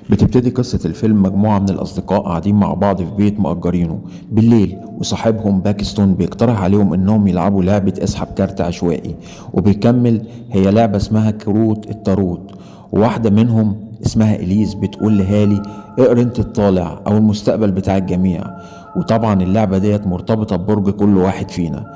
بتبتدي قصة الفيلم مجموعة من الأصدقاء قاعدين مع بعض في بيت مأجرينه بالليل، وصاحبهم باكستون بيقترح عليهم إنهم يلعبوا لعبة اسحب كارت عشوائي، وبيكمل هي لعبة اسمها كروت التاروت. وواحدة منهم اسمها إليز بتقول لهالي اقرا انت الطالع أو المستقبل بتاع الجميع. وطبعا اللعبة ديت مرتبطة ببرج كل واحد فينا،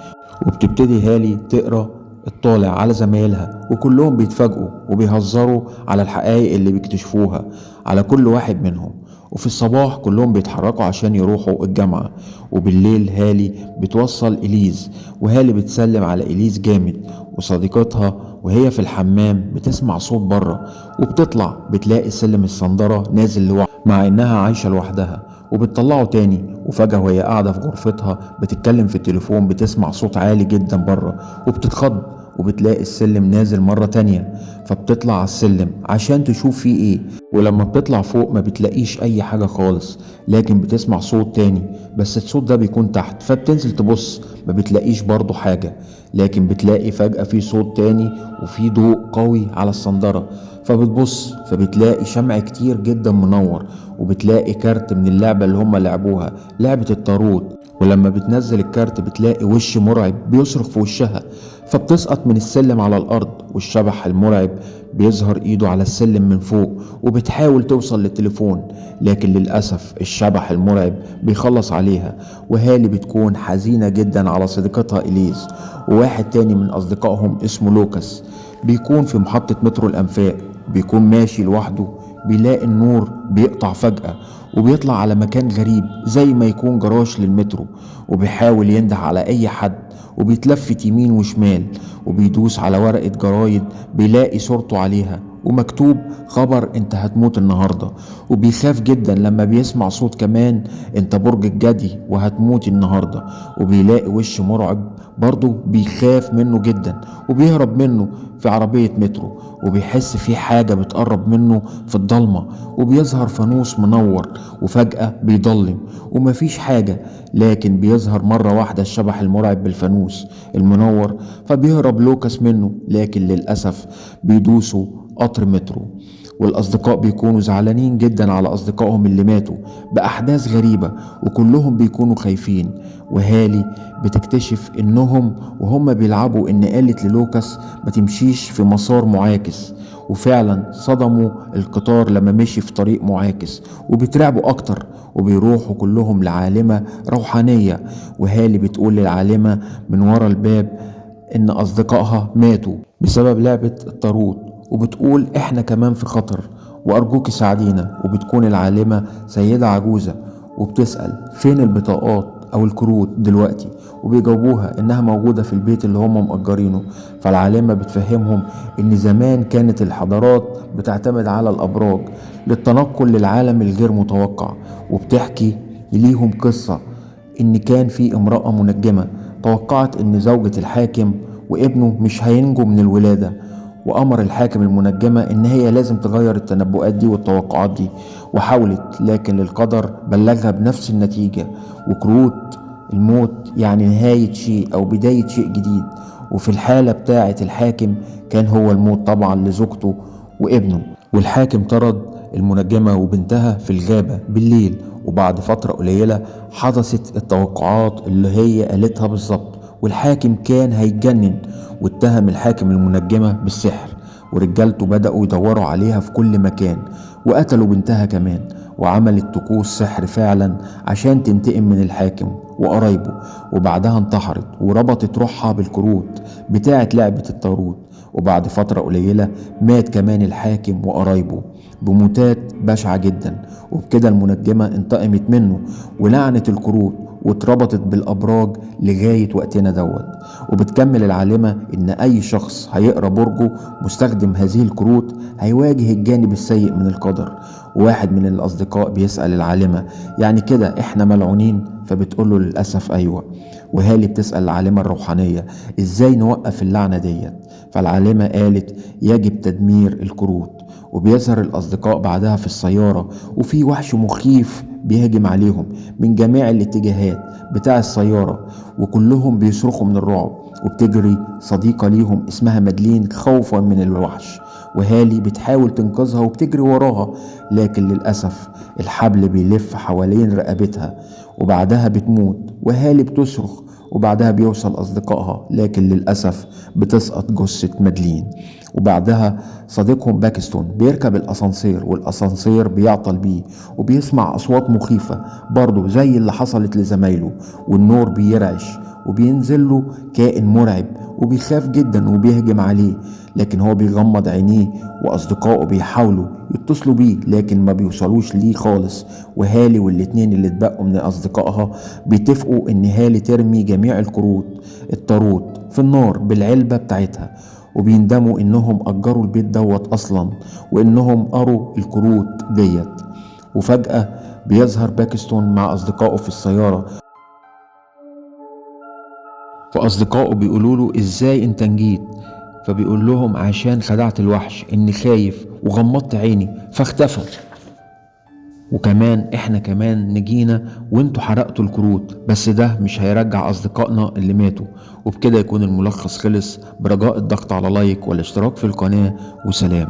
وبتبتدي هالي تقرا الطالع على زمايلها، وكلهم بيتفاجئوا وبيهزروا على الحقائق اللي بيكتشفوها على كل واحد منهم. وفي الصباح كلهم بيتحركوا عشان يروحوا الجامعة. وبالليل هالي بتوصل إليز، وهالي بتسلم على إليز جامد وصديقتها، وهي في الحمام بتسمع صوت بره، وبتطلع بتلاقي سلم الصندرة نازل لوحده مع إنها عايشة لوحدها. وبتطلعه تاني، وفجأة وهي قاعدة في غرفتها بتتكلم في التليفون بتسمع صوت عالي جدا بره، وبتتخض وبتلاقي السلم نازل مرة تانية. فبتطلع على السلم عشان تشوف فيه ايه، ولما بتطلع فوق ما بتلاقيش اي حاجة خالص، لكن بتسمع صوت تاني، بس الصوت ده بيكون تحت. فبتنزل تبص ما بتلاقيش برضو حاجة، لكن بتلاقي فجأة في صوت تاني وفي ضوء قوي على الصندرة. فبتبص فبتلاقي شمع كتير جدا منور، وبتلاقي كارت من اللعبة اللي هم لعبوها، لعبة التاروت. ولما بتنزل الكارت بتلاقي وش مرعب بيصرخ في وشها، فبتسقط من السلم على الأرض، والشبح المرعب بيظهر ايده على السلم من فوق، وبتحاول توصل للتليفون، لكن للأسف الشبح المرعب بيخلص عليها. وهالي بتكون حزينة جدا على صديقتها إليز. وواحد تاني من أصدقائهم اسمه لوكاس بيكون في محطة مترو الأنفاق، بيكون ماشي لوحده، بيلاقي النور بيقطع فجأة، وبيطلع على مكان غريب زي ما يكون جراج للمترو، وبيحاول ينده على أي حد، وبيتلفت يمين وشمال، وبيدوس على ورقة جرايد بيلاقي صورته عليها ومكتوب خبر انت هتموت النهاردة. وبيخاف جدا لما بيسمع صوت كمان انت برج الجدي وهتموت النهاردة. وبيلاقي وش مرعب برضه بيخاف منه جدا، وبيهرب منه في عربية مترو، وبيحس في حاجة بتقرب منه في الضلمة، وبيظهر فانوس منور، وفجأة بيضلم ومفيش حاجة، لكن بيظهر مرة واحدة الشبح المرعب بالفانوس المنور. فبيهرب لوكاس منه، لكن للأسف بيدوسوا قطر مترو. والأصدقاء بيكونوا زعلانين جدا على أصدقائهم اللي ماتوا بأحداث غريبة، وكلهم بيكونوا خايفين. وهالي بتكتشف إنهم وهم بيلعبوا إن قالت للوكاس ما تمشيش في مسار معاكس، وفعلا صدموا القطار لما مشي في طريق معاكس، وبيترعبوا أكتر، وبيروحوا كلهم لعالمة روحانية. وهالي بتقول للعالمة من ورا الباب إن أصدقائها ماتوا بسبب لعبة الطاروت، وبتقول إحنا كمان في خطر وأرجوك ساعدينا. وبتكون العالمة سيدة عجوزة، وبتسأل فين البطاقات أو الكروت دلوقتي، وبيجاوبوها إنها موجودة في البيت اللي هم مأجرينه. فالعالمة بتفهمهم إن زمان كانت الحضارات بتعتمد على الأبراج للتنقل للعالم الغير متوقع، وبتحكي ليهم قصة إن كان في امرأة منجمة توقعت إن زوجة الحاكم وابنه مش هينجوا من الولادة، وأمر الحاكم المنجمة إن هي لازم تغير التنبؤات دي والتوقعات دي، وحاولت، لكن للقدر بلغها بنفس النتيجة. وكروت الموت يعني نهاية شيء أو بداية شيء جديد، وفي الحالة بتاعة الحاكم كان هو الموت طبعا لزوجته وابنه. والحاكم طرد المنجمة وبنتها في الغابة بالليل، وبعد فترة قليلة حدثت التوقعات اللي هي قالتها بالظبط، والحاكم كان هيتجنن، واتهم الحاكم المنجمة بالسحر. ورجالته بدأوا يدوروا عليها في كل مكان، وقتلوا بنتها كمان، وعملت طقوس سحر فعلا عشان تنتقم من الحاكم وقرايبه. وبعدها انتحرت وربطت روحها بالكروت بتاعت لعبة الطاروت. وبعد فترة قليلة مات كمان الحاكم وقرايبه بموتات بشعة جدا. وبكده المنجمة انتقمت منه ولعنت الكروت واتربطت بالأبراج لغاية وقتنا دوت. وبتكمل العالمة إن أي شخص هيقرأ برجه مستخدم هذه الكروت هيواجه الجانب السيء من القدر. وواحد من الأصدقاء بيسأل العالمة يعني كده إحنا ملعونين؟ فبتقوله للأسف أيوة. وهالي بتسأل العالمة الروحانية إزاي نوقف اللعنة ديت، فالعالمة قالت يجب تدمير الكروت. وبيظهر الأصدقاء بعدها في السيارة، وفي وحش مخيف بيهجم عليهم من جميع الاتجاهات بتاع السيارة، وكلهم بيصرخوا من الرعب. وبتجري صديقة ليهم اسمها مادلين خوفا من الوحش، وهالي بتحاول تنقذها وبتجري وراها، لكن للأسف الحبل بيلف حوالين رقبتها وبعدها بتموت. وهالي بتصرخ وبعدها بيوصل أصدقائها، لكن للأسف بتسقط جثة مادلين. وبعدها صديقهم باكستون بيركب الأسانسير، والأسانسير بيعطل بيه وبيسمع أصوات مخيفة برضه زي اللي حصلت لزمايله، والنور بيرعش وبينزل له كائن مرعب وبيخاف جدا وبيهجم عليه، لكن هو بيغمض عينيه. وأصدقائه بيحاولوا يتصلوا بيه لكن ما بيوصلوش ليه خالص. وهالي والاتنين اللي اتبقوا من أصدقائها بيتفقوا إن هالي ترمي جميع الطاروت في النار بالعلبة بتاعتها، وبيندموا إنهم أجروا البيت دوت أصلا وإنهم قروا الكروت ديت. وفجأة بيظهر باكستون مع أصدقائه في السيارة، فأصدقائه بيقولوا له إزاي أنت نجيت؟ فبيقول لهم عشان خدعت الوحش إني خايف وغمضت عيني فاختفى، وكمان إحنا كمان نجينا وإنتوا حرقتوا الكروت، بس ده مش هيرجع أصدقائنا اللي ماتوا. وبكده يكون الملخص خلص، برجاء الضغط على لايك والاشتراك في القناة، وسلام.